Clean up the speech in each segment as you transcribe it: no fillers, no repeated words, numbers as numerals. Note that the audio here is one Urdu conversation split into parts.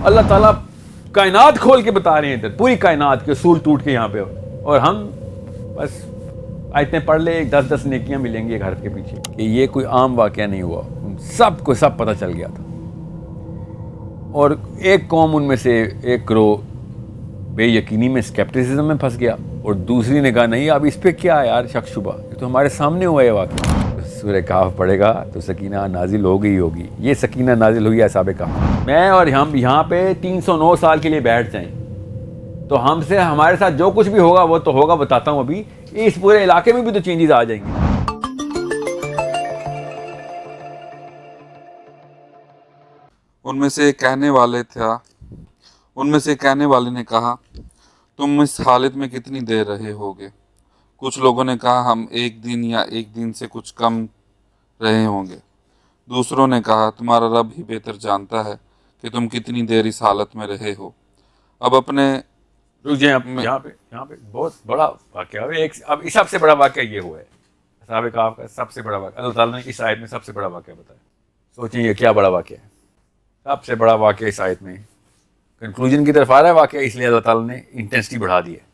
اللہ تعالیٰ کائنات کھول کے بتا رہے ہیں ادھر, پوری کائنات کے اصول ٹوٹ کے یہاں پہ, اور ہم بس آیتیں پڑھ لے 10 نیکیاں ملیں گی ایک حرف کے پیچھے. کہ یہ کوئی عام واقعہ نہیں ہوا, سب کو سب پتہ چل گیا تھا. اور ایک قوم ان میں سے ایک گروہ بے یقینی میں اسکیپٹسزم میں پھنس گیا, اور دوسری نے کہا نہیں اب اس پہ کیا ہے یار شک شبہ, یہ تو ہمارے سامنے ہوا ہے واقعہ. سورہ کہف پڑھے گا تو سکینہ نازل ہو گئی ہوگی. یہ سکینہ نازل ہوئی اصحاب کہف. میں اور ہم یہاں پہ 309 سال کے لیے بیٹھ جائیں تو ہم سے ہمارے ساتھ جو کچھ بھی ہوگا وہ تو ہوگا. بتاتا ہوں ابھی, اس پورے علاقے میں بھی تو چینجز آ جائیں گے. ان میں سے کہنے والے نے کہا تم اس حالت میں کتنی دیر رہے ہوگے؟ کچھ لوگوں نے کہا ہم 1 دن یا 1 دن سے کچھ کم رہے ہوں گے. دوسروں نے کہا تمہارا رب ہی بہتر جانتا ہے کہ تم کتنی دیر اس حالت میں رہے ہو. اب اپنے رک جائیں, یہاں پہ بہت بڑا واقعہ ہے. اب اس سب سے بڑا واقعہ یہ ہوا ہے اصحاب کہف کا سب سے بڑا واقعہ. اللہ تعالیٰ نے اس آیت میں سب سے بڑا واقعہ بتایا. سوچیں یہ کیا بڑا واقعہ ہے. سب سے بڑا واقعہ اس آیت میں کنکلوژن کی طرف آ رہا ہے واقعہ, اس لیے اللہ تعالیٰ نے انٹینسٹی بڑھا دی ہے.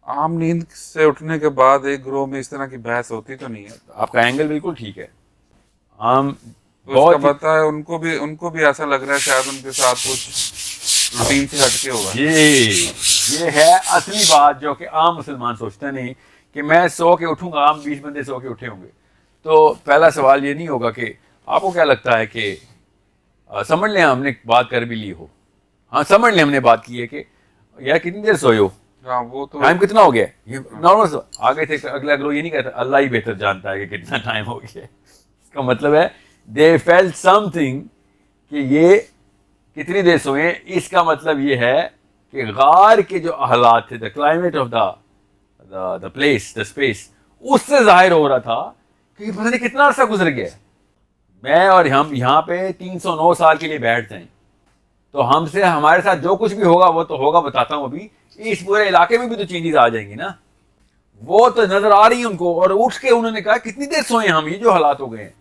عام نیند سے اٹھنے کے بعد ایک گروہ میں اس طرح کی بحث ہوتی تو نہیں ہے. آپ کا اینگل بالکل ٹھیک ہے. عام بہت پتا ہے ان کو بھی ایسا لگ رہا ہے شاید ان کے ساتھ کچھ روٹین سے ہٹ کے ہوگا. یہ ہے اصلی بات جو کہ عام مسلمان سوچتے نہیں کہ میں سو کے اٹھوں گا, عام 20 بندے سو کے اٹھے ہوں گے. تو پہلا سوال یہ نہیں ہوگا کہ آپ کو کیا لگتا ہے کہ سمجھ لیں ہم نے بات کر بھی لی ہو, ہاں سمجھ لیں ہم نے بات کی ہے کہ یار کتنی دیر سوئے ہو, وہ تو ٹائم کتنا ہو گیا. یہ نارمل آگے تھے اگلا گروہ یہ نہیں کہتا اللہ ہی بہتر جانتا ہے کہ کتنا ٹائم ہو گیا. اس کا مطلب ہے دے فیلٹ سم تھنگ کہ یہ کتنی دیر سوئے. اس کا مطلب یہ ہے کہ غار کے جو حالات تھے, the climate of the place, the space, اس سے ظاہر ہو رہا تھا کہ پتہ نہیں کتنا عرصہ گزر گیا. میں اور ہم یہاں پہ 309 سال کے لیے بیٹھ جائیں تو ہم سے ہمارے ساتھ جو کچھ بھی ہوگا وہ تو ہوگا. بتاتا ہوں ابھی, اس پورے علاقے میں بھی تو چینجز آ جائیں گی نا. وہ تو نظر آ رہی ہیں ان کو, اور اٹھ کے انہوں نے کہا کتنی دیر سوئے ہم, یہ جو حالات ہو گئے ہیں.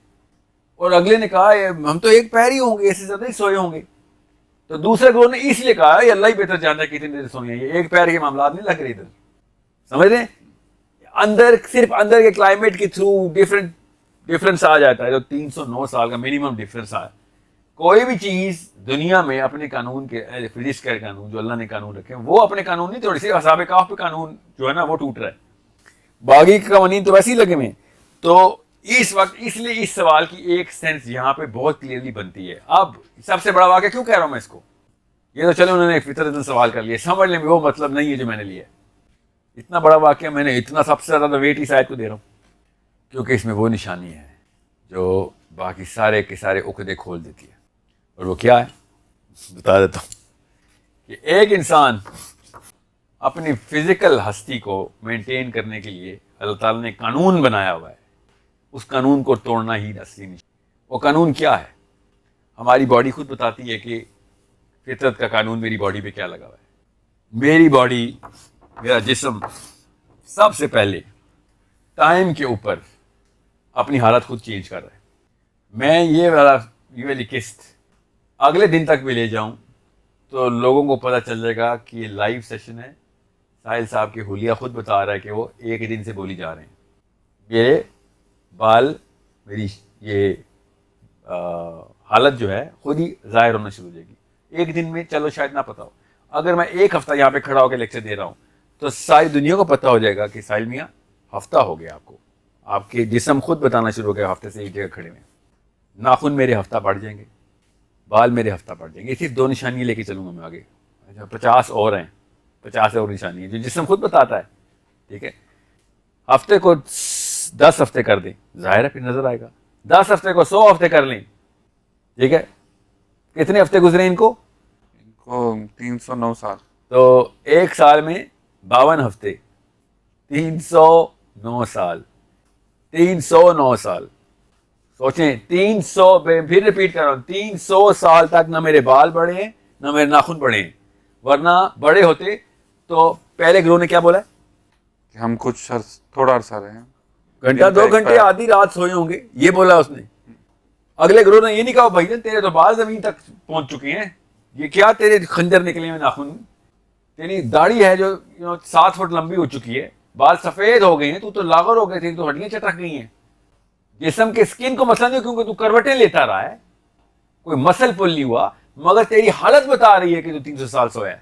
اور اگلے نے کہا ہم تو ایک پیر ہی ہوں گے, اس سے زیادہ ہی سوئے ہوں گے. تو دوسرے گروہ نے اس لیے کہا یہ اللہ ہی بہتر جانتا ہے کتنی دیر سوئے ہیں, یہ ایک پیر کے معاملات نہیں لگ رہے ادھر. سمجھ رہے ہیں, اندر صرف اندر کے کلائمیٹ کے تھرو ڈفرینس آ جاتا ہے. جو 309 سال کا منیمم ڈفرینس آیا. کوئی بھی چیز دنیا میں اپنے قانون کے فزکس کے قانون جو اللہ نے قانون رکھے ہیں وہ اپنے قانون نہیں توڑ, صرف اصحاب کہف پہ قانون جو ہے نا وہ ٹوٹ رہا ہے, باقی قوانین تو ویسے ہی لگے ہوئے. تو اس وقت اس لیے اس سوال کی ایک سینس یہاں پہ بہت کلیئرلی بنتی ہے. اب سب سے بڑا واقعہ کیوں کہہ رہا ہوں میں اس کو, یہ تو چلو انہوں نے فطرتاً سوال کر لیا, سمجھ لیں وہ مطلب نہیں ہے جو میں نے لیا. اتنا بڑا واقعہ میں نے اتنا سب سے زیادہ ویٹ اس آیت کو دے رہا ہوں کیونکہ اس میں وہ نشانی ہے جو باقی سارے کے سارے عقدے کھول دیتی ہے. اور وہ کیا ہے بتا دیتا ہوں کہ ایک انسان اپنی فزیکل ہستی کو مینٹین کرنے کے لیے اللہ تعالیٰ نے قانون بنایا ہوا ہے. اس قانون کو توڑنا ہی اصلی نہیں. وہ قانون کیا ہے؟ ہماری باڈی خود بتاتی ہے کہ فطرت کا قانون میری باڈی پہ کیا لگا ہوا ہے. میری باڈی, میرا جسم سب سے پہلے ٹائم کے اوپر اپنی حالت خود چینج کر رہا ہے. میں یہ والی قسط اگلے دن تک بھی لے جاؤں تو لوگوں کو پتہ چل جائے گا کہ یہ لائیو سیشن ہے. ساحل صاحب کی حلیہ خود بتا رہا ہے کہ وہ 1 دن سے بولی جا رہے ہیں. یہ بال, میری یہ حالت جو ہے خود ہی ظاہر ہونا شروع ہو جائے گی 1 دن میں. چلو شاید نہ پتا ہو, اگر میں 1 ہفتہ یہاں پہ کھڑا ہو کے لیکچر دے رہا ہوں تو ساری دنیا کو پتہ ہو جائے گا کہ ساحل میاں ہفتہ ہو گیا. آپ کو آپ کے جسم خود بتانا شروع ہو گیا ہفتے سے ایک جگہ کھڑے ہوئے. ناخن میرے ہفتہ بڑھ جائیں گے, بال میرے ہفتہ بڑھ جائیں گے. صرف 2 نشانیاں لے کے چلوں گا میں آگے. 50 اور ہیں, 50 اور نشانی ہیں جو جسم خود بتاتا ہے. ٹھیک ہے, ہفتے کو 10 ہفتے کر دیں, ظاہر ہے پھر نظر آئے گا. 10 ہفتے کو 100 ہفتے کر لیں. ٹھیک ہے, کتنے ہفتے گزرے ان کو 309 سال. تو 1 سال میں 52 ہفتے, 309 سال. 309 سال سوچیں, 300 پھر ریپیٹ کر رہا ہوں, 300 سال تک نہ میرے بال بڑھے ہیں نہ میرے ناخن بڑھے ہیں. ورنہ بڑے ہوتے تو پہلے گروہ نے کیا بولا کہ ہم کچھ تھوڑا عرصہ رہے ہیں, گھنٹہ 2 گھنٹے آدھی رات سوئے ہوں گے, یہ بولا اس نے. اگلے گروہ نے یہ نہیں کہا بھائی تیرے تو بال زمین تک پہنچ چکے ہیں, یہ کیا تیرے خنجر نکلے ہوئے ناخن, تیری داڑھی ہے جو 7 فٹ لمبی ہو چکی ہے, بال سفید ہو گئے ہیں, تو لاغر ہو گئے تھے, تو ہڈیاں چٹک گئی ہیں. جسم کے سکن کو مسئلہ نہیں, کیونکہ تو کروٹیں لیتا رہا ہے, کوئی مسل پل نہیں ہوا, مگر تیری حالت بتا رہی ہے کہ تو 300 سال سویا ہے.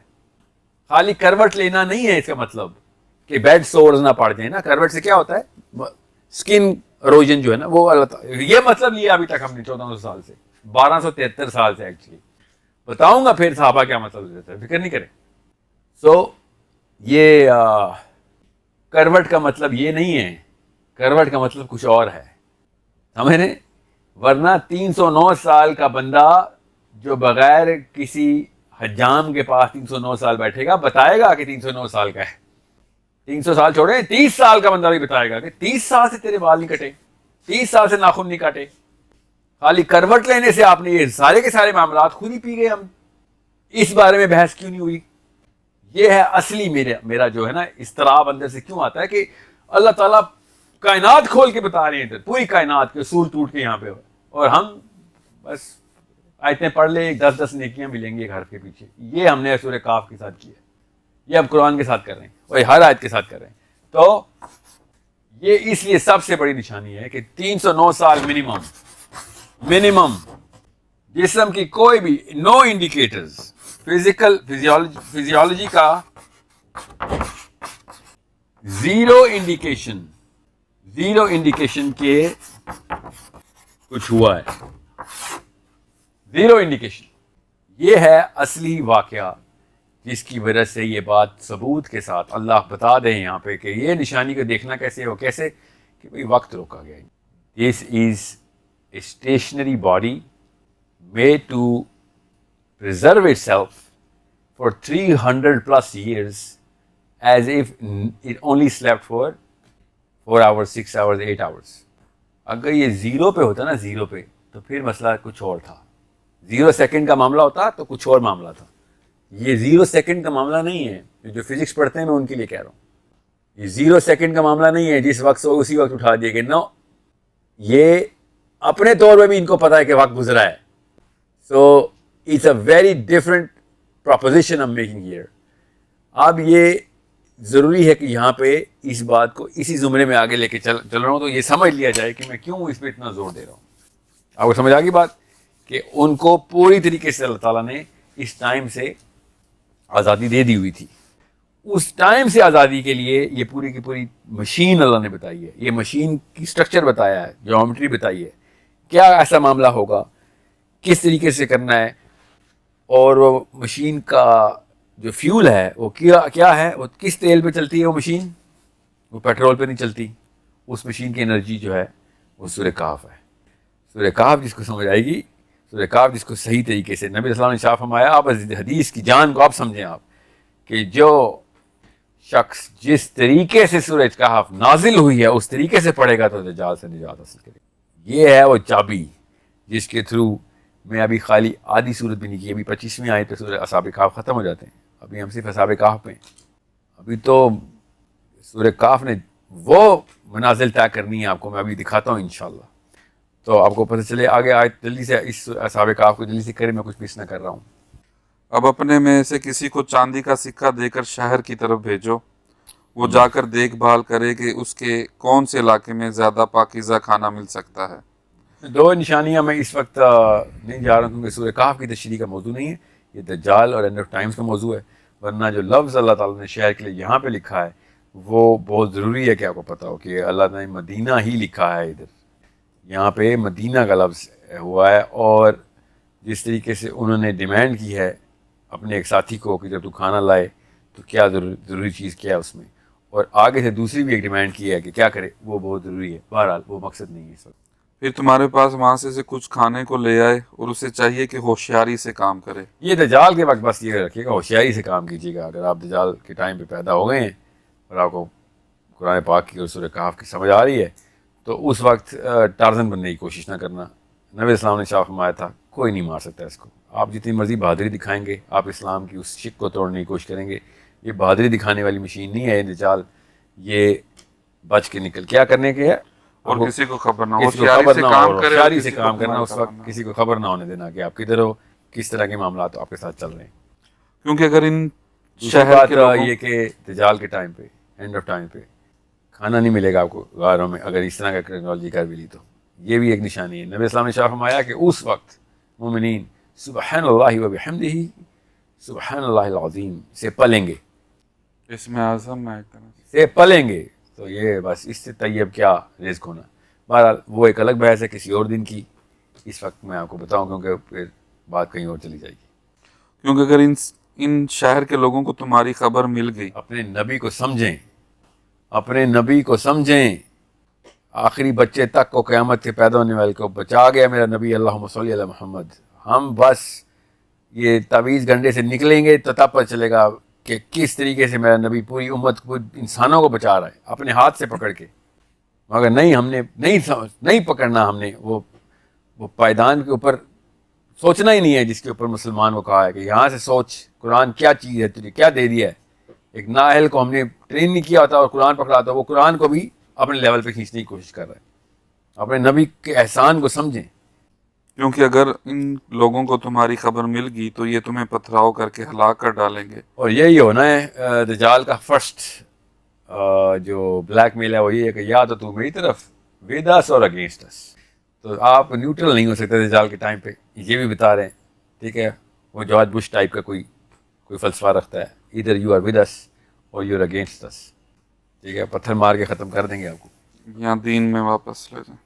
خالی کروٹ لینا نہیں ہے اس کا مطلب کہ بیڈ سورز نہ پڑ جائیں نا. کروٹ سے کیا ہوتا ہے, سکن اروجن جو ہے نا وہ اللہ تعالیٰ, یہ مطلب لیا ابھی تک ہم نے 1400 سال سے, 1273 سال سے. ایکچولی بتاؤں گا پھر صحابہ کیا مطلب دیتا ہے, فکر نہیں کریں. یہ کروٹ کا مطلب یہ نہیں ہے, کروٹ کا مطلب کچھ اور ہے, سمجھ رہے. ورنہ 309 سال کا بندہ جو بغیر کسی حجام کے پاس 309 سال بیٹھے گا, بتائے گا کہ 309 سال کا ہے. 300 سال چھوڑے, 30 سال کا بندہ بھی بتائے گا کہ 30 سال سے تیرے بال نہیں کٹے, 30 سال سے ناخن نہیں کاٹے. خالی کروٹ لینے سے آپ نے یہ سارے کے سارے معاملات خود ہی پی گئے. ہم اس بارے میں بحث کیوں نہیں ہوئی؟ یہ ہے اصلی میرا جو ہے نا اضطراب اندر سے کیوں آتا ہے کہ اللہ تعالیٰ کائنات کھول کے بتا رہے ہیں, پوری کائنات کے اصول ٹوٹ کے یہاں پہ, اور ہم بس آیتیں پڑھ لے, 10 نیکیاں ملیں گی ایک حرف کے پیچھے. یہ ہم نے سورہ کاف کے ساتھ کیا, یہ اب قرآن کے ساتھ کر رہے ہیں, اور ہر آیت کے ساتھ کر رہے ہیں. تو یہ اس لیے سب سے بڑی نشانی ہے کہ 309 سال منیمم جسم کی کوئی بھی نو انڈیکیٹرز, فزیکل فزیولوجی کا زیرو انڈیکیشن کے کچھ ہوا ہے, زیرو انڈیکیشن. یہ ہے اصلی واقعہ جس کی وجہ سے یہ بات ثبوت کے ساتھ اللہ بتا دیں یہاں پہ کہ یہ نشانی کو دیکھنا کیسے ہو, کیسے کہ بھئی وقت روکا گیا. This is a stationary body made to preserve itself for 300+ years as if it only slept for 4 hours, 6 hours, 8 hours. اگر یہ زیرو پہ ہوتا نا, زیرو پہ, تو پھر مسئلہ کچھ اور تھا. 0 سیکنڈ کا معاملہ ہوتا تو کچھ اور معاملہ تھا. یہ 0 سیکنڈ کا معاملہ نہیں ہے. جو فزکس پڑھتے ہیں میں ان کے لیے کہہ رہا ہوں, یہ 0 سیکنڈ کا معاملہ نہیں ہے جس وقت سے اسی وقت اٹھا دیا کہ نو, یہ اپنے طور پہ بھی ان کو پتا ہے کہ وقت گزرا ہے. So it's a very different proposition I'm making here. اب یہ ضروری ہے کہ یہاں پہ اس بات کو اسی زمرے میں آگے لے کے چل رہا ہوں, تو یہ سمجھ لیا جائے کہ میں کیوں اس پہ اتنا زور دے رہا ہوں. آپ کو سمجھ آ گئی بات کہ ان کو پوری طریقے سے اللہ تعالیٰ نے اس ٹائم سے آزادی دے دی ہوئی تھی. اس ٹائم سے آزادی کے لیے یہ پوری کی پوری مشین اللہ نے بتائی ہے. یہ مشین کی سٹرکچر بتایا ہے, جیومیٹری بتائی ہے, کیا ایسا معاملہ ہوگا, کس طریقے سے کرنا ہے, اور وہ مشین کا جو فیول ہے وہ کیا ہے, وہ کس تیل پہ چلتی ہے وہ مشین, وہ پیٹرول پہ نہیں چلتی. اس مشین کی انرجی جو ہے وہ سورہ کہف ہے. سورہ کہف جس کو سمجھ آئے گی, سورہ کہف جس کو صحیح طریقے سے نبی اسلام نے شاہ فرمایا, آپ حدیث کی جان کو آپ سمجھیں آپ, کہ جو شخص جس طریقے سے سورہ کہف نازل ہوئی ہے اس طریقے سے پڑھے گا تو دجال سے نجات حاصل کرے گا. یہ ہے وہ چابی جس کے تھرو میں ابھی خالی آدھی صورت بھی نہیں کی, ابھی 25ویں آیت پہ سورہ اصحاب کہف ختم ہو جاتے ہیں. ابھی ہم صرف اصحاب کہف پہ ہیں. ابھی تو سورہ کہف نے وہ منازل طے کرنی ہے آپ کو, میں ابھی دکھاتا ہوں انشاءاللہ, تو آپ کو پتہ چلے آگے آیت جلدی سے اس اصحاب کہف کو جلدی سے کریں, میں کچھ مس نہ کر رہا ہوں. اب اپنے میں سے کسی کو چاندی کا سکہ دے کر شہر کی طرف بھیجو, وہ جا کر دیکھ بھال کرے کہ اس کے کون سے علاقے میں زیادہ پاکیزہ کھانا مل سکتا ہے. 2 نشانیاں میں اس وقت نہیں جا رہا ہوں کیونکہ سورہ کہف کی تشریح کا موضوع نہیں ہے, یہ دجال اور اینڈ آف ٹائمز کا موضوع ہے. ورنہ جو لفظ اللہ تعالیٰ نے شہر کے لیے یہاں پہ لکھا ہے وہ بہت ضروری ہے کہ آپ کو پتہ ہو کہ اللہ نے مدینہ ہی لکھا ہے. ادھر یہاں پہ مدینہ کا لفظ ہوا ہے, اور جس طریقے سے انہوں نے ڈیمانڈ کی ہے اپنے ایک ساتھی کو کہ جب تو کھانا لائے تو کیا ضروری چیز کیا ہے اس میں, اور آگے سے دوسری بھی ایک ڈیمانڈ کی ہے کہ کیا کرے, وہ بہت ضروری ہے. بہرحال وہ مقصد نہیں ہے اس وقت. پھر تمہارے پاس وہاں سے کچھ کھانے کو لے آئے اور اسے چاہیے کہ ہوشیاری سے کام کرے. یہ دجال کے وقت بس یہ رکھیے گا, ہوشیاری سے کام کیجیے گا. اگر آپ دجال کے ٹائم پہ پیدا ہو گئے ہیں اور آپ کو قرآن پاک کی اور سورہ کہف کی سمجھ آ رہی ہے تو اس وقت ٹارزن بننے کی کوشش نہ کرنا. نبی اسلام نے شاہ فرمایا تھا کوئی نہیں مار سکتا اس کو. آپ جتنی مرضی بہادری دکھائیں گے, آپ اسلام کی اس شک کو توڑنے کی کوشش کریں گے, یہ بہادری دکھانے والی مشین نہیں ہے. یہ دجال یہ بچ کے نکل کیا کرنے کے ہے, اور کسی کو خبر نہ ہو, ہوشیاری سے کام کرنا, اس وقت کسی کو خبر نہ ہونے دینا کہ آپ کدھر ہو, کس طرح کے معاملات آپ کے ساتھ چل رہے ہیں. کیونکہ اگر ان دوسری شہر بات کے لوگوں یہ کہ دجال کے ٹائم پہ، اینڈ آف ٹائم پہ کھانا نہیں ملے گا آپ کو غاروں میں اگر اس طرح کا ٹیکنالوجی کر بھی لی تو. یہ بھی ایک نشانی ہے. نبی اسلام نے شاہ فرمایا کہ اس وقت مومنین سبحان اللہ و بحمدہ سبحان اللہ العظیم سے پلیں گے، اس میں اعظم میں ایک طرح سے پلیں گے. تو یہ بس اس سے طیب کیا رزق ہونا. بہرحال وہ ایک الگ بحث ہے کسی اور دن کی. اس وقت میں آپ کو بتاؤں کیونکہ پھر بات کہیں اور چلی جائے گی. کیونکہ اگر ان شہر کے لوگوں کو تمہاری خبر مل گئی، اپنے نبی کو سمجھیں، اپنے نبی کو سمجھیں. آخری بچے تک کو قیامت کے پیدا ہونے والے کو بچا گیا میرا نبی. اللہم صلی علی محمد. ہم بس یہ تعویذ گنڈے سے نکلیں گے تو تب پتہ چلے گا کہ کس طریقے سے میرا نبی پوری امت کو، انسانوں کو بچا رہا ہے اپنے ہاتھ سے پکڑ کے. مگر نہیں، ہم نے نہیں پکڑنا. ہم نے وہ پائدان کے اوپر سوچنا ہی نہیں ہے جس کے اوپر مسلمان کو کہا ہے کہ یہاں سے سوچ قرآن کیا چیز ہے، تجھے کیا دے دیا ہے. ایک نااہل کو ہم نے ٹرین نہیں کیا ہوتا اور قرآن پکڑا ہوتا، وہ قرآن کو بھی اپنے لیول پہ کھینچنے کی کوشش کر رہا ہے. اپنے نبی کے احسان کو سمجھیں. کیونکہ اگر ان لوگوں کو تمہاری خبر مل گئی تو یہ تمہیں پتھراؤ کر کے ہلاک کر ڈالیں گے. اور یہی ہونا ہے دجال کا فرسٹ جو بلیک میل ہے، وہ یہ ہے کہ یا تو میری طرف ود اس اور اگینسٹ اس. تو آپ نیوٹرل نہیں ہو سکتے دجال کے ٹائم پہ. یہ بھی بتا رہے ہیں، ٹھیک ہے. وہ جارج بش ٹائپ کا کوئی فلسفہ رکھتا ہے، ادھر یو آر ود اس اور یو آر اگینسٹ اس. ٹھیک ہے، پتھر مار کے ختم کر دیں گے آپ کو. یہاں دین میں واپس لے جائیں.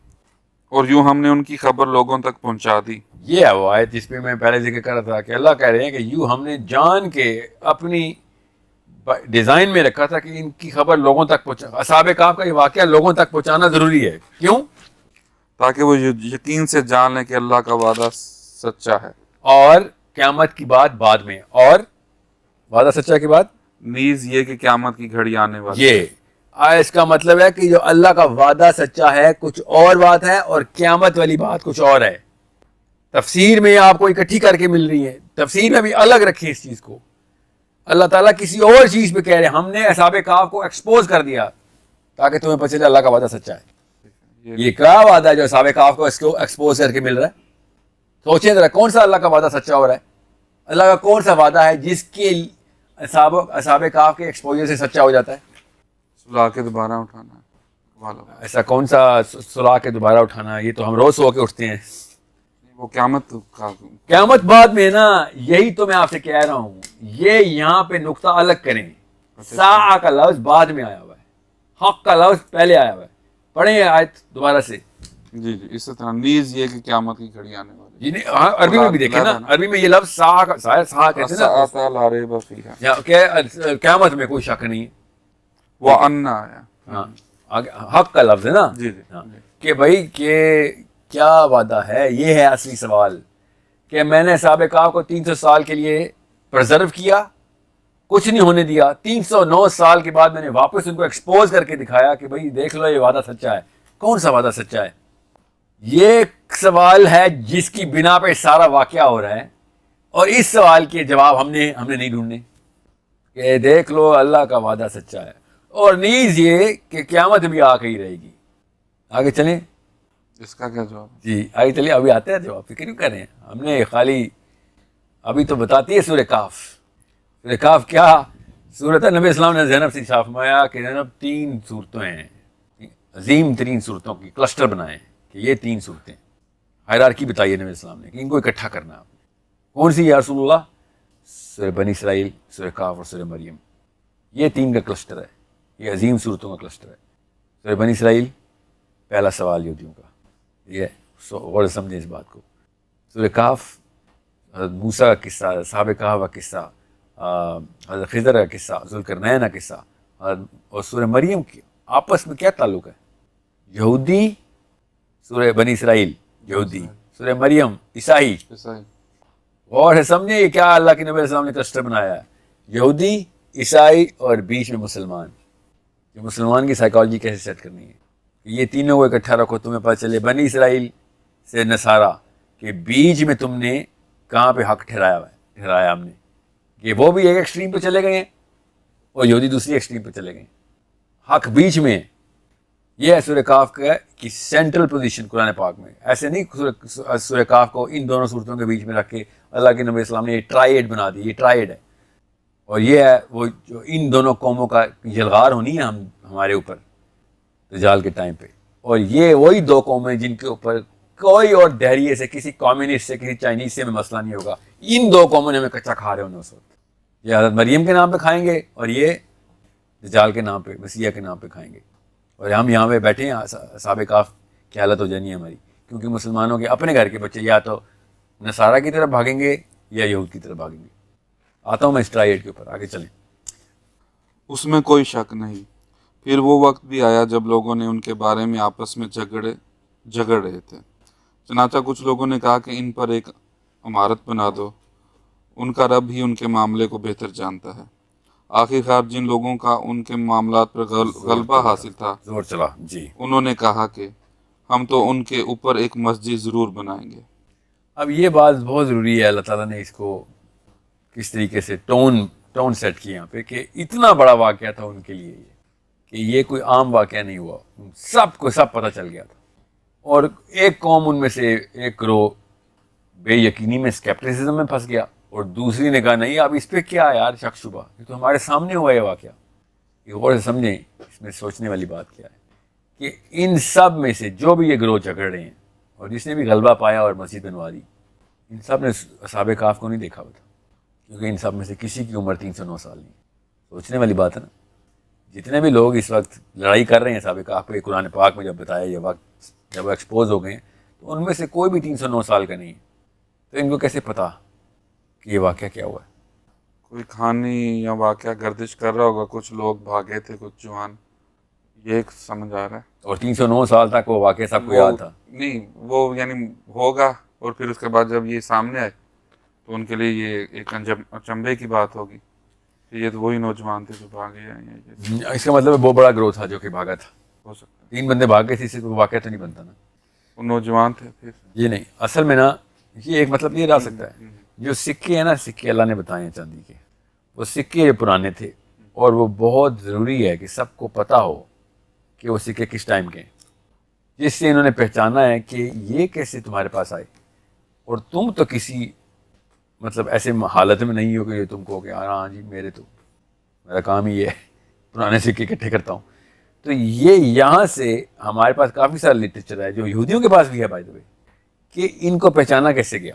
اور یوں ہم نے ان کی خبر لوگوں تک پہنچا دی. یہ ہے وہ آیت جس پہ میں پہلے ذکر کر رہا تھا کہ اللہ کہہ رہے ہیں کہ یوں ہم نے جان کے اپنی ڈیزائن میں رکھا تھا کہ ان کی خبر لوگوں تک پہنچا. اصحاب کہف کا یہ واقعہ لوگوں تک پہنچانا ضروری ہے. کیوں؟ تاکہ وہ یقین سے جان لیں کہ اللہ کا وعدہ سچا ہے، اور قیامت کی بات بعد میں، اور وعدہ سچا کے بعد نیز یہ کہ قیامت کی گھڑی آنے والی. یہ اس کا مطلب ہے کہ جو اللہ کا وعدہ سچا ہے کچھ اور بات ہے اور قیامت والی بات کچھ اور ہے. تفسیر میں آپ کو اکٹھی کر کے مل رہی ہے. تفسیر میں بھی الگ رکھیں اس چیز کو. اللہ تعالیٰ کسی اور چیز پہ کہہ رہے ہیں. ہم نے اصحاب کہف کو ایکسپوز کر دیا تاکہ تمہیں پتہ چلے اللہ کا وعدہ سچا ہے. یہ کیا وعدہ ہے جو اصحاب کہف کو اس کو ایکسپوز کر کے مل رہا ہے؟ سوچیں ذرا کون سا اللہ کا وعدہ سچا ہو رہا ہے. اللہ کا کون سا وعدہ ہے جس کے اصحاب کہف کے ایکسپوجر سے سچا ہو جاتا ہے؟ سلا کے دوبارہ اٹھانا ہے. ایسا کون سا سلا کے دوبارہ اٹھانا ہے؟ یہ تو ہم روز سو کے اٹھتے ہیں. وہ قیامت کا قیامت بعد میں نا. یہی تو میں آپ سے کہہ رہا ہوں. یہ یہاں پہ نقطہ الگ کریں. ساعہ کا لفظ بعد میں آیا ہوا ہے، حق کا لفظ پہلے آیا ہوا ہے. پڑھیں آیت دوبارہ سے. جی اسی طرح نیز یہ کہ قیامت کی گھڑی آنے والی. عربی میں بھی دیکھیں نا، عربی میں یہ لفظ ساعہ کہتے ہیں نا، کہ قیامت میں کوئی شک نہیں ہے. وہ انا آیا. حق کا لفظ ہے نا. جی کہ بھائی کہ کیا وعدہ ہے. یہ ہے اصلی سوال کہ میں نے اصحاب کہف کو 300 سال کے لیے پرزرو کیا، کچھ نہیں ہونے دیا. 309 سال کے بعد میں نے واپس ان کو ایکسپوز کر کے دکھایا کہ بھائی دیکھ لو یہ وعدہ سچا ہے. کون سا وعدہ سچا ہے؟ یہ سوال ہے جس کی بنا پہ سارا واقعہ ہو رہا ہے. اور اس سوال کے جواب ہم نے نہیں ڈھونڈنے کہ دیکھ لو اللہ کا وعدہ سچا ہے. اور نیز یہ کہ قیامت بھی آ کے ہی رہے گی. آگے چلیں. اس کا کیا جواب؟ جی آگے چلیے. ابھی آتے ہیں جواب، فکر کیوں کر رہے ہیں؟ ہم نے خالی ابھی تو بتاتی ہے سورہ کہف. سورہ کہف کیا صورت ہے؟ نبی اسلام نے زینب سے شاف فرمایا کہ زینب 3 صورتیں ہیں، عظیم ترین صورتوں کی کلسٹر بنائے کہ یہ 3 صورتیں. ہائرارکی بتائیے نبی اسلام نے کہ ان کو اکٹھا کرنا ہے. کون سی یا رسول اللہ؟ سورہ بنی اسرائیل، سورہ کہف اور سورہ مریم. یہ 3 کا کلسٹر ہے. یہ عظیم صورتوں کا کلسٹر ہے. سورہ بنی اسرائیل پہلا سوال یہودیوں کا، ٹھیک ہے، غور سے سمجھیں اس بات کو. سورہ کہف حضرت موسیٰ کا قصہ، صحاب کہف کا قصہ، حضرت خضر کا قصہ، ذوالقرنین کا قصہ. اور سورہ مریم کی آپس میں کیا تعلق ہے؟ یہودی. سورہ بنی اسرائیل یہودی، سورہ مریم عیسائی. غور سے سمجھیں یہ کیا اللہ کے نبی علیہ السلام نے کلسٹر بنایا ہے. یہودی، عیسائی اور بیچ میں مسلمان. کہ مسلمان کی سائیکالوجی کیسے سیٹ کرنی ہے. یہ تینوں کو اکٹھا رکھو، تمہیں پتہ چلے بنی اسرائیل سے نصارہ کہ بیچ میں تم نے کہاں پہ حق ٹھہرایا ہم نے. کہ وہ بھی ایک ایکسٹریم پہ چلے گئے ہیں اور یہودی دوسری ایکسٹریم پہ چلے گئے ہیں. حق بیچ میں ہے. یہ ہے سورہ کاف کا کی سینٹرل پوزیشن قرآن پاک میں. ایسے نہیں سورہ کاف کو ان دونوں صورتوں کے بیچ میں رکھ کے اللہ کے نبی اسلام نے یہ ٹرائیڈ بنا دی. یہ ٹرائیڈ ہے اور یہ ہے وہ جو ان دونوں قوموں کا یلغار ہونی ہے ہمارے اوپر دجال کے ٹائم پہ. اور یہ وہی دو قومیں جن کے اوپر کوئی اور دہریے سے کسی کمیونسٹ سے کسی چائنیز سے میں مسئلہ نہیں ہوگا. ان دو قوموں نے ہمیں کچا کھا رہے ہونے اس وقت. یہ حضرت مریم کے نام پہ کھائیں گے اور یہ دجال کے نام پہ مسیح کے نام پہ کھائیں گے. اور ہم یہاں پہ بیٹھے ہیں اصحاب کہف کی حالت ہو جانی ہے ہماری, کیونکہ مسلمانوں کے اپنے گھر کے بچے یا تو نصارہ کی طرف بھاگیں گے یا یہود کی طرف بھاگیں گے. آتا ہوں میں اس ٹرائیڈ کے اوپر, آگے چلیں. اس میں کوئی شک نہیں. پھر وہ وقت بھی آیا جب لوگوں نے ان کے بارے میں آپس میں جھگڑ رہے تھے. چنانچہ کچھ لوگوں نے کہا کہ ان پر ایک عمارت بنا دو. ان کا رب ہی ان کے معاملے کو بہتر جانتا ہے. آخرکار جن لوگوں کا ان کے معاملات پر غلبہ حاصل تھا زور چلا جی, انہوں نے کہا کہ ہم تو ان کے اوپر ایک مسجد ضرور بنائیں گے. اب یہ بات بہت ضروری ہے. اللہ تعالیٰ نے اس کو کس طریقے سے ٹون سیٹ کیا یہاں پہ کہ اتنا بڑا واقعہ تھا ان کے لیے یہ, کہ یہ کوئی عام واقعہ نہیں ہوا. سب کو سب پتہ چل گیا تھا. اور ایک قوم ان میں سے ایک گروہ بے یقینی میں اسکیپٹسزم میں پھنس گیا, اور دوسری نے کہا نہیں اب اس پہ کیا ہے یار شک شبہ, یہ تو ہمارے سامنے ہوا یہ واقعہ. یہ غور سے سمجھیں اس میں سوچنے والی بات کیا ہے کہ ان سب میں سے جو بھی یہ گروہ جھگڑ رہے ہیں اور جس نے بھی غلبہ پایا اور مسجد بنوا دی, ان سب نے اصحاب کہف کو نہیں دیکھا ہوا تھا, کیونکہ ان سب میں سے کسی کی عمر 309 سال نہیں. سوچنے والی بات ہے نا. جتنے بھی لوگ اس وقت لڑائی کر رہے ہیں اصحاب کہف پہ, قرآن پاک میں جب بتایا یہ وقت جب وہ ایکسپوز ہو گئے ہیں, تو ان میں سے کوئی بھی 309 سال کا نہیں ہے. تو ان کو کیسے پتا کہ یہ واقعہ کیا ہوا ہے؟ کوئی کہانی یا واقعہ گردش کر رہا ہوگا, کچھ لوگ بھاگے تھے کچھ جوان, یہ ایک سمجھ آ رہا ہے. اور 309 سال تک وہ واقعہ سب کو یاد تھا. نہیں وہ یعنی ہوگا, اور پھر اس کے بعد جب یہ سامنے آئے تو ان کے لیے یہ ایک اچنبے کی بات ہوگی کہ یہ تو وہی نوجوان تھے جو بھاگے ہیں. اس کا مطلب ہے بہت بڑا گروہ تھا جو کہ بھاگا تھا. ہو سکتا ہے 3 بندے بھاگ گئے تھے, اس سے تو واقعہ تو نہیں بنتا نا. وہ نوجوان تھے پھر. یہ نہیں, اصل میں نا یہ ایک مطلب یہ رہ سکتا ہے, جو سکے ہیں نا, سکے اللہ نے بتائے ہیں چاندی کے, وہ سکے جو پرانے تھے, اور وہ بہت ضروری ہے کہ سب کو پتہ ہو کہ وہ سکے کس ٹائم کے ہیں, جس سے انہوں نے پہچانا ہے کہ یہ کیسے تمہارے پاس آئے, اور تم تو کسی مطلب ایسے حالت میں نہیں ہو کہ تم کو کہ ہاں جی میرا کام ہی یہ ہے پرانے سکے اکٹھے کرتا ہوں. تو یہ یہاں سے ہمارے پاس کافی سارا لٹریچر ہے جو یہودیوں کے پاس بھی ہے بائی دا وے, کہ ان کو پہچانا کیسے گیا.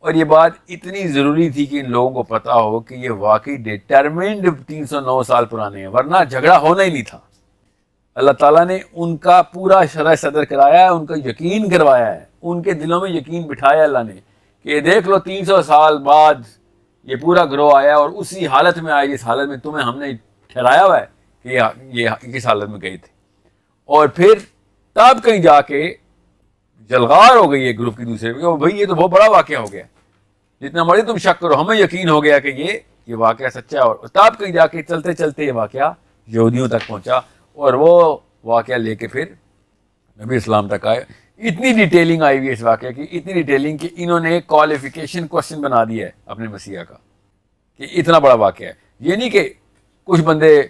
اور یہ بات اتنی ضروری تھی کہ ان لوگوں کو پتہ ہو کہ یہ واقعی ڈیٹرمنڈ 309 سال پرانے ہیں, ورنہ جھگڑا ہونا ہی نہیں تھا. اللہ تعالیٰ نے ان کا پورا شرح صدر کرایا ہے, ان کا یقین کروایا ہے, ان کے دلوں میں یقین بٹھایا اللہ نے کہ یہ دیکھ لو 300 سال بعد یہ پورا گروہ آیا اور اسی حالت میں آیا جس حالت میں تمہیں ہم نے ٹھہرایا ہوا ہے کہ یہ کس حالت میں گئے تھے. اور پھر تب کہیں جا کے جلغار ہو گئی ایک گروپ کی دوسرے پہ, بھائی یہ تو بہت بڑا واقعہ ہو گیا, جتنا مرضی تم شک کرو ہمیں یقین ہو گیا کہ یہ واقعہ سچا ہے. اور تب کہیں جا کے چلتے چلتے یہ واقعہ یہودیوں تک پہنچا, اور وہ واقعہ لے کے پھر نبی اسلام تک آئے. اتنی ڈیٹیلنگ آئی ہوئی ہے اس واقعہ کی, اتنی ڈیٹیلنگ کہ انہوں نے ایک کوالیفیکیشن کوشچن بنا دیا ہے اپنے مسیح کا کہ اتنا بڑا واقعہ ہے. یہ نہیں کہ کچھ بندے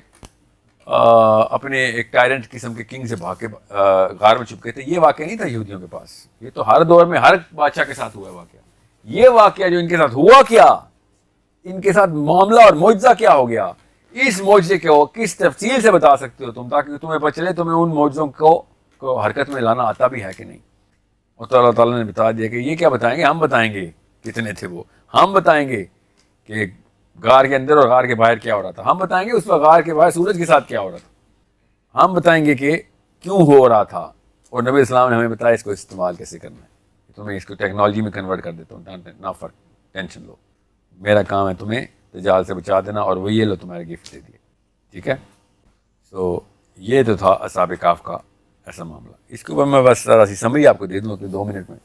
اپنے ایک ٹائرنٹ قسم کے کنگ سے بھاگ کے غار میں چھپ گئے تھے. یہ واقعہ نہیں تھا یہودیوں کے پاس, یہ تو ہر دور میں ہر بادشاہ کے ساتھ ہوا ہے واقعہ. یہ واقعہ جو ان کے ساتھ ہوا, کیا ان کے ساتھ معاملہ اور معجزہ کیا ہو گیا, اس معجزے کو کس تفصیل سے بتا سکتے ہو تم, تاکہ تمہیں پتہ چلے تمہیں ان معجزوں کو حرکت میں لانا آتا بھی ہے کہ نہیں. اور تو اللہ تعالیٰ نے بتا دیا کہ یہ کیا بتائیں گے, ہم بتائیں گے کتنے تھے وہ, ہم بتائیں گے کہ غار کے اندر اور غار کے باہر کیا ہو رہا تھا, ہم بتائیں گے اس وقت غار کے باہر سورج کے ساتھ کیا ہو رہا تھا, ہم بتائیں گے کہ کیوں ہو رہا تھا. اور نبی اسلام نے ہمیں بتایا اس کو استعمال کیسے کرنا ہے. تمہیں اس کو ٹیکنالوجی میں کنورٹ کر دیتا ہوں, نہ فرق, ٹینشن لو, میرا کام ہے تمہیں دجال سے بچا دینا, اور وہ یہ لو تمہارے گفٹ دے دیے. ٹھیک ہے, سو یہ تو تھا اصحاب کہف کا ایسا معاملہ. اس کے اوپر میں بس ذرا سی سمری آپ کو دے دوں اپنے 2 منٹ میں,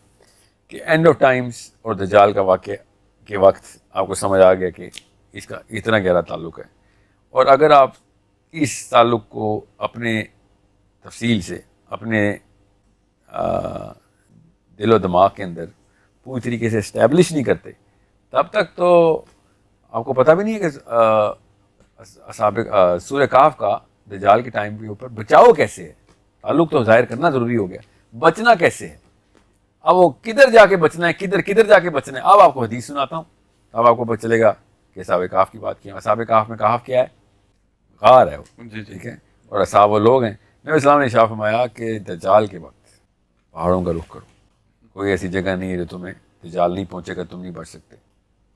کہ اینڈ آف ٹائمز اور دجال کا واقعہ کے وقت آپ کو سمجھ آ گیا کہ اس کا اتنا گہرا تعلق ہے. اور اگر آپ اس تعلق کو اپنے تفصیل سے اپنے دل و دماغ کے اندر پوری طریقے سے اسٹیبلش نہیں کرتے, تب تک تو آپ کو پتہ بھی نہیں ہے کہ سورہ کہف کا دجال کے ٹائم کے اوپر بچاؤ کیسے ہے, تعلق تو ظاہر کرنا ضروری ہو گیا. بچنا کیسے ہے؟ اب وہ کدھر جا کے بچنا ہے, کدھر جا کے بچنا ہے. اب آپ کو حدیث سناتا ہوں, اب آپ کو پتہ چلے گا کہ اصحاب کہف کی بات کی. اصحاب کہف میں کہف کیا ہے؟ غار ہے وہ, ٹھیک ہے, اور اصحاب وہ لوگ ہیں. نبی اسلام نے ارشاد فرمایا کہ دجال کے وقت پہاڑوں کا رخ کرو, کوئی ایسی جگہ نہیں ہے جو تمہیں دجال نہیں پہنچے گا, تم نہیں بچ سکتے.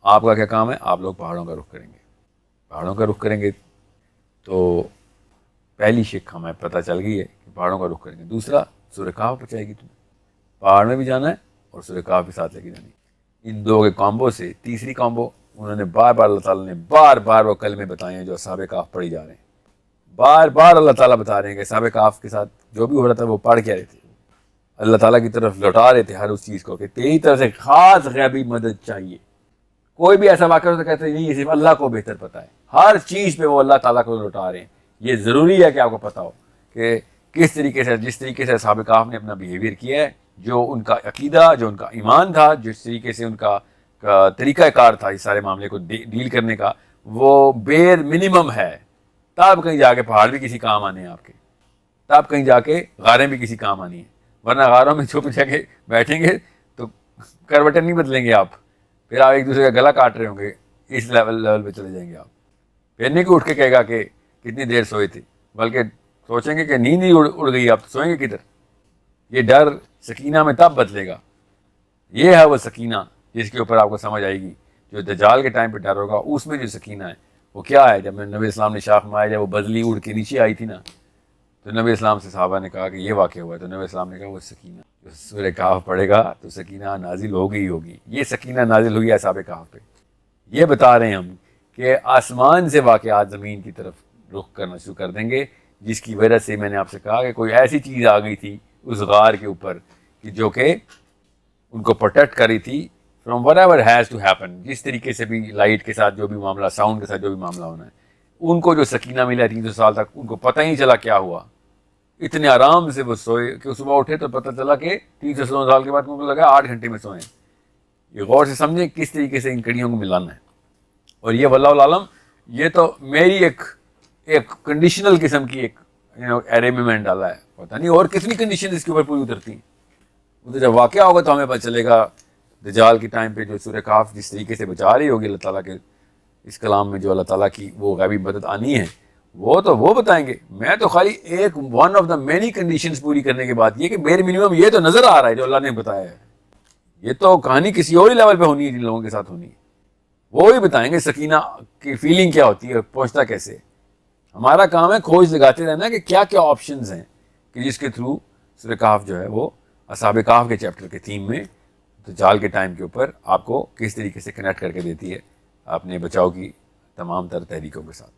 آپ کا کیا کام ہے؟ آپ لوگ پہاڑوں کا رخ کریں گے. پہاڑوں کا رخ کریں گے تو پہلی شک ہمیں پتہ چل گئی ہے کہ پہاڑوں کا رخ کریں گے. دوسرا, سورہ کہف پہنچائے گی تمہیں, پہاڑ میں بھی جانا ہے اور سورہ کہف کے ساتھ لے کے جانی. ان دو کے کامبو سے تیسری کامبو انہوں نے بار بار اللہ تعالیٰ نے بار بار وہ کلمے بتائے ہیں جو اصحاب کہف پڑھی جا رہے ہیں. بار بار اللہ تعالیٰ بتا رہے ہیں کہ اصحاب کہف کے ساتھ جو بھی ہو رہا تھا وہ پڑھ کے رہے تھے, اللہ تعالیٰ کی طرف لوٹا رہے تھے ہر اس چیز کو کہ تیری طرف سے خاص غیبی مدد چاہیے. کوئی بھی ایسا واقعہ ہوتا کہتے ہیں نہیں, یہ صرف اللہ کو بہتر پتہ ہے. ہر چیز پہ وہ اللہ تعالیٰ کو لوٹا رہے ہیں. یہ ضروری ہے کہ آپ کو پتہ ہو کہ کس طریقے سے, جس طریقے سے اصحاب کہف نے اپنا بیہیویئر کیا ہے, جو ان کا عقیدہ, جو ان کا ایمان تھا, جس طریقے سے ان کا طریقہ کار تھا اس سارے معاملے کو ڈیل کرنے کا, وہ بیر منیمم ہے. تب کہیں جا کے پہاڑ بھی کسی کام آنے ہیں آپ کے, تب کہیں جا کے غاریں بھی کسی کام آنی ہیں. ورنہ غاروں میں چھپ جا کے بیٹھیں گے تو کروٹیں نہیں بدلیں گے آپ, پھر آپ ایک دوسرے کا گلا کاٹ رہے ہوں گے. اس لیول پہ چلے جائیں گے آپ. پھر نہیں کہ اٹھ کے کہے گا کہ کتنی دیر سوئے تھے, بلکہ سوچیں گے کہ نیند ہی اڑ گئی, آپ تو سوئیں گے کدھر. یہ ڈر سکینہ میں تب بدلے گا. یہ ہے وہ سکینہ جس کے اوپر آپ کو سمجھ آئے گی. جو دجال کے ٹائم پہ ڈر ہوگا اس میں جو سکینہ ہے وہ کیا ہے. جب نبی اسلام نے شاخ مایا, جب وہ بدلی اڑ کے نیچے آئی تھی نا, تو نبی اسلام سے صحابہ نے کہا کہ یہ واقعہ ہوا ہے. تو نبی اسلام نے کہا وہ سکینہ جو سورہ کہف پڑھے گا تو سکینہ نازل ہوگی. یہ سکینہ نازل ہوئی اصحاب کہف پہ. یہ بتا رہے ہیں ہم کہ آسمان سے واقعات زمین کی طرف رخ کرنا شروع کر دیں گے, جس کی وجہ سے میں نے آپ سے کہا کہ کوئی ایسی چیز آ گئی تھی اس غار کے اوپر کہ جو کہ ان کو پروٹیکٹ کری تھی from whatever has to happen. جس طریقے سے بھی لائٹ کے ساتھ جو بھی معاملہ, ساؤنڈ کے ساتھ جو بھی معاملہ ہونا ہے, ان کو جو سکینہ ملا 300 سال تک ان کو پتہ ہی چلا کیا ہوا. اتنے آرام سے وہ سوئے کہ صبح اٹھے تو پتہ چلا کہ 316 سال کے بعد ان کو لگا 8 گھنٹے میں سوئے. یہ غور سے سمجھیں کس طریقے سے ان کڑیوں کو ملانا ہے. اور یہ واللہ العالم, یہ تو میری ایک کنڈیشنل قسم کی ایک ایرے میں نے ڈالا ہے. پتہ نہیں اور کتنی کنڈیشن اس کے اوپر پوری اترتی ہیں. وہ تو جب واقعہ ہوگا تو ہمیں پتہ چلے گا دجال کے ٹائم پہ جو سورہ کہف جس طریقے سے بچا رہی ہوگی اللہ تعالیٰ کے اس کلام میں, جو اللہ تعالیٰ کی وہ غیبی مدد آنی ہے, وہ تو وہ بتائیں گے. میں تو خالی ایک one of the many conditions پوری کرنے کے بعد یہ کہ بیر منیمم یہ تو نظر آ رہا ہے جو اللہ نے بتایا ہے. یہ تو کہانی کسی اور ہی لیول پہ ہونی ہے جن لوگوں کے ساتھ ہونی ہے. وہ ہی بتائیں گے سکینہ کی فیلنگ کیا ہوتی ہے, پہنچتا کیسے. ہمارا کام ہے کھوج لگاتے رہنا کہ کیا کیا آپشنز ہیں کہ جس کے تھرو سورہ کہف جو ہے وہ اصحاب کہف کے چیپٹر کے تھیم میں دجال کے ٹائم کے اوپر آپ کو کس طریقے سے کنیکٹ کر کے دیتی ہے اپنے بچاؤ کی تمام تر تحریکوں کے ساتھ.